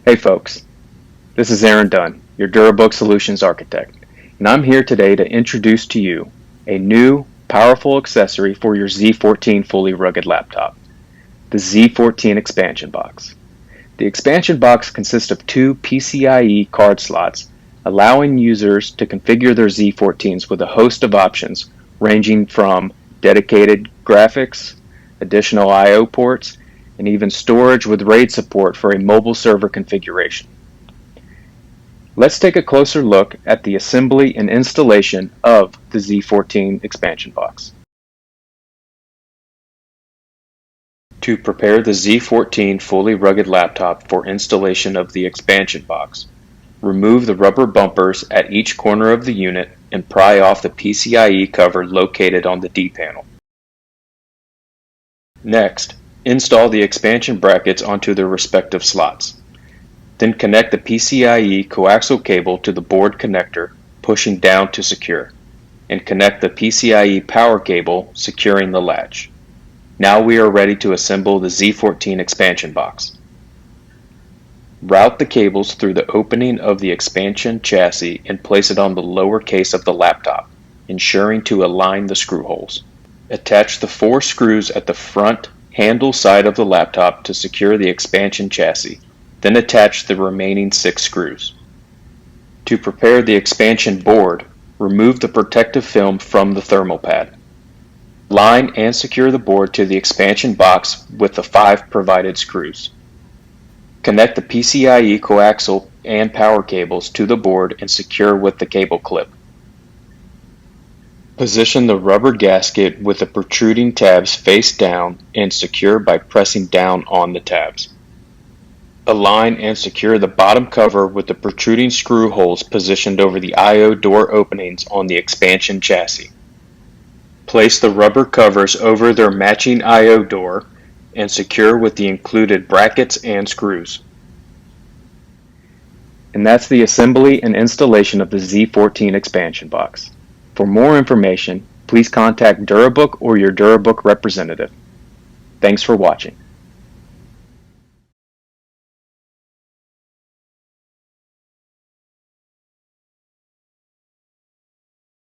Hey folks, this is Aaron Dunn, your Durabook Solutions Architect, and I'm here today to introduce to you a new, powerful accessory for your Z14 fully rugged laptop, the Z14 Expansion Box. The Expansion Box consists of two PCIe card slots, allowing users to configure their Z14s with a host of options ranging from dedicated graphics, additional I/O ports, and even storage with RAID support for a mobile server configuration. Let's take a closer look at the assembly and installation of the Z14 Expansion Box. To prepare the Z14 fully rugged laptop for installation of the Expansion Box, remove the rubber bumpers at each corner of the unit and pry off the PCIe cover located on the D panel. Next, install the expansion brackets onto their respective slots. Then connect the PCIe coaxial cable to the board connector, pushing down to secure, and connect the PCIe power cable, securing the latch. Now we are ready to assemble the Z14 Expansion Box. Route the cables through the opening of the expansion chassis and place it on the lower case of the laptop, ensuring to align the screw holes. Attach the 4 screws at the front handle side of the laptop to secure the expansion chassis, then attach the remaining 6 screws. To prepare the expansion board, remove the protective film from the thermal pad. Line and secure the board to the expansion box with the 5 provided screws. Connect the PCIe coaxial and power cables to the board and secure with the cable clip. Position the rubber gasket with the protruding tabs face down and secure by pressing down on the tabs. Align and secure the bottom cover with the protruding screw holes positioned over the I/O door openings on the expansion chassis. Place the rubber covers over their matching I/O door and secure with the included brackets and screws. And that's the assembly and installation of the Z14 Expansion Box. For more information, please contact Durabook or your Durabook representative. Thanks for watching.